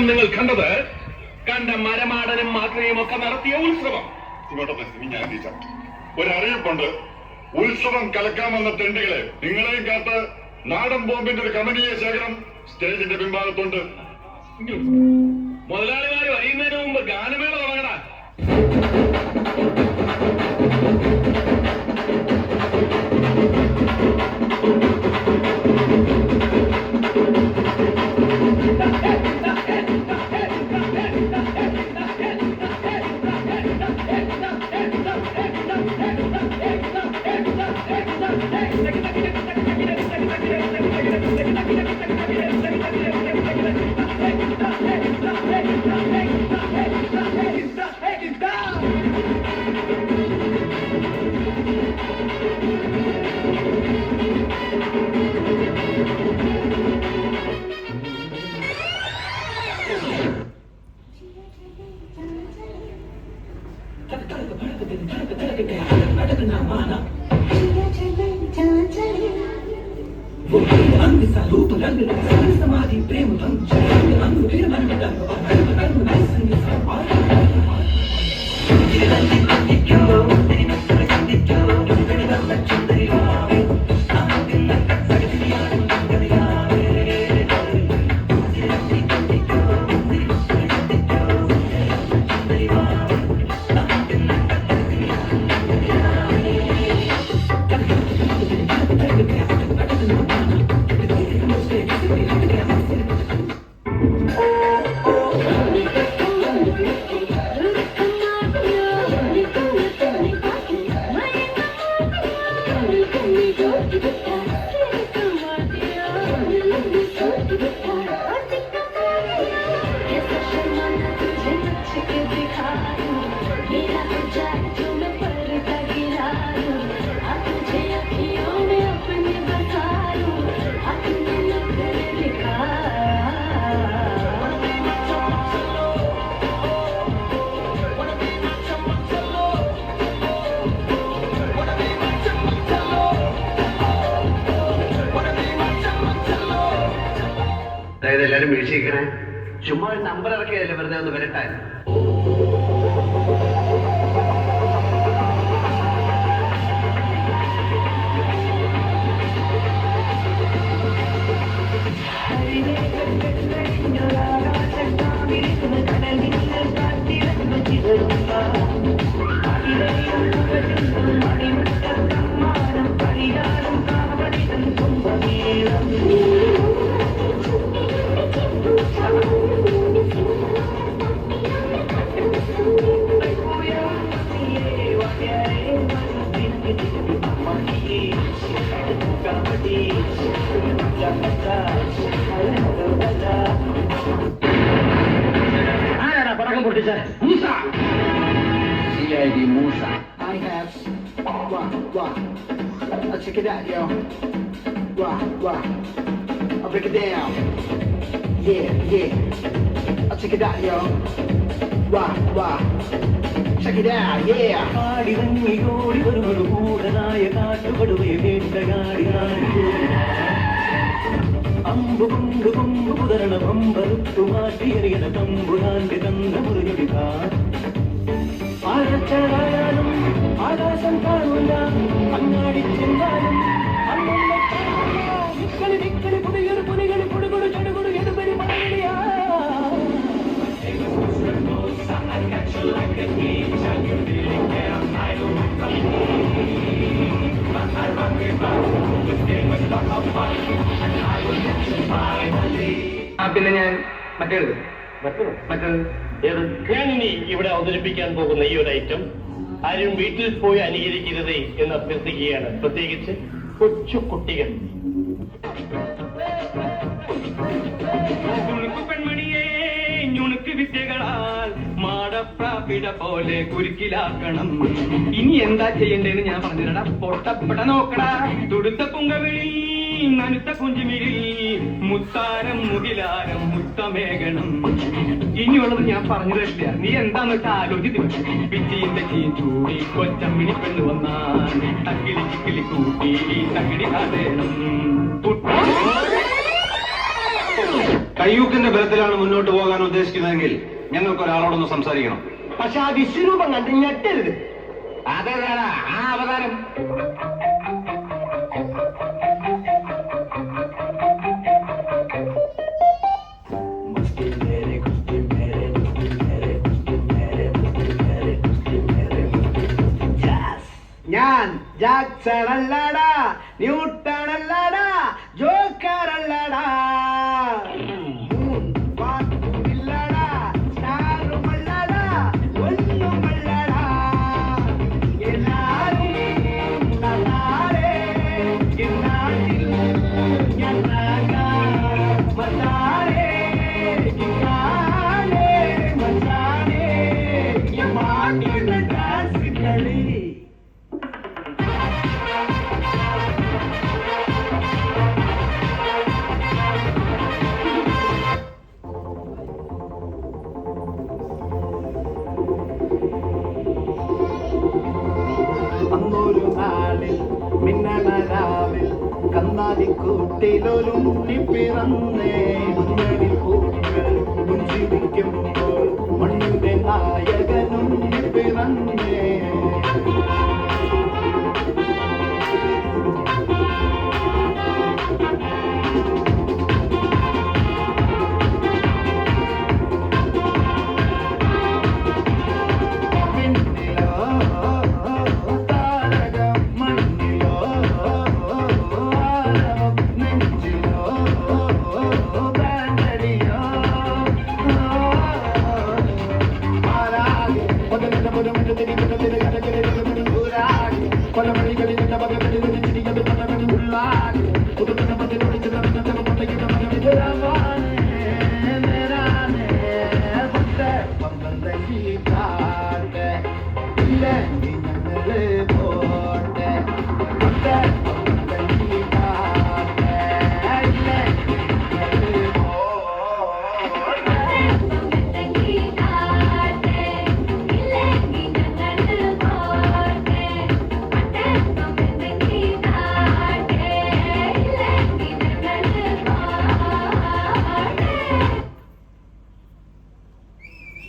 ഇതിനകം നിങ്ങൾ കണ്ടത് കണ്ട മരമാടനും മാത്രയും ഒക്കെ നടത്തിയ ഉത്സവം. ഞാൻ ഒരറിയിപ്പുണ്ട്. ഉത്സവം കലക്കാമെന്ന തെണ്ടികളെ നിങ്ങളെയും കാത്ത് നാടൻ ബോംബിന്റെ ഒരു കമനീയ ശേഖരം സ്റ്റേജിന്റെ പിൻഭാഗത്തുണ്ട്. മുതലാളിമാര് അറിയുന്നതിന് മുമ്പ് ഗാനമേള തുടങ്ങടാ. समाधि प्रेम എല്ലാരും വീഴ്ചയിക്കണേ. ചുമ്മാ ഒരു നമ്പർ ഇറക്കിയതല്ലേ വെറുതെ ഒന്ന് വരട്ടാൻ. CID Musa. I have wah. I'll check it out, yo. Wah. I'll break it down. Yeah. I'll check it out, yo. Wah. Check it out, yeah. അമ്പു കൊണ്ടു കൊമ്പു കുതരണം അമ്പറുത്തു മാറ്റിയെറിയണ തമ്പുരാന്റെ തന്ന മുറിഞ്ഞൊടിക്ക ആഴച്ചായാലും ആകാശം കാണൂല അങ്ങാടി ചെന്നാലും നിക്കളി പുതിയൊരു പുലികളി പുടുകുടു ചടുകുടു എടുപടി മഴയാ പിന്നെ ഞാൻ മറ്റേത് ഞാനിനി ഇവിടെ അവതരിപ്പിക്കാൻ പോകുന്ന ഈ ഒരു ഐറ്റം ആരും വീട്ടിൽ പോയി അനുകരിക്കരുതേ എന്ന് അഭ്യർത്ഥിക്കുകയാണ്. പ്രത്യേകിച്ച് കൊച്ചു കുട്ടികൾ. പെൺമണിയെ ഞുണുക്ക് വിദ്യകളാൽ മാടപ്രാപിട പോലെ കുരുക്കിലാക്കണം. ഇനി എന്താ ചെയ്യണ്ടേന്ന് ഞാൻ പറഞ്ഞില്ലടാ. പൊട്ടപ്പെട നോക്കടാ. തുടുത്ത പുങ്കവിളി നനുത്ത കുഞ്ചുമിഴി മുത്താരം മുകിലാരം മുത്തമേകണം. ഇനിയുള്ളത് ഞാൻ പറഞ്ഞു തരില്ല. നീ എന്താന്ന് വെച്ചാൽ ആലോചിച്ച് പിച്ചിന്റെ ചൂടി കൊച്ചമ്മിണി പെണ്ണു വന്നാൽ തക്കിലി ചിക്കിലി കൂട്ടി തക്കിടി കാതേണം. കയ്യൂക്കിന്റെ ബലത്തിലാണ് മുന്നോട്ട് പോകാൻ ഉദ്ദേശിക്കുന്നതെങ്കിൽ ഞങ്ങൾക്ക് ഒരാളോടൊന്ന് സംസാരിക്കണം. പക്ഷെ ആ വിശ്വരൂപം കണ്ട് ഞെട്ടരുത്. അതേതാടാ ആ അവതാരം? ഞാൻ ജാക്സൺ അല്ലടാ, ന്യൂട്ടൺ അല്ലടാ, ജോക്കർ അല്ലടാ, വാക്കുമില്ലടാ, സ്റ്റാറുമല്ലടാ, ഒന്നുമല്ലടാ. എല്ലാരും നന്നാരേ, എന്നാട്ടിൽ ഞാൻ മച്ചാനേ, കിക്കാനേ, മച്ചാനേ, ഈ പാട്ടിന്റെ ഡാൻസ് കളി. അന്നൊരു നാളിൽ മിന്നണരാവിൽ കന്നാലിക്കൂട്ടിലൊരുണ്ണി പിറന്നേ. മഞ്ഞളിൽ പൂക്കൾ പുഞ്ചിരിക്കുമ്പോൾ മണ്ണിന്റെ നായകനുണ്ണി പിറന്നേ.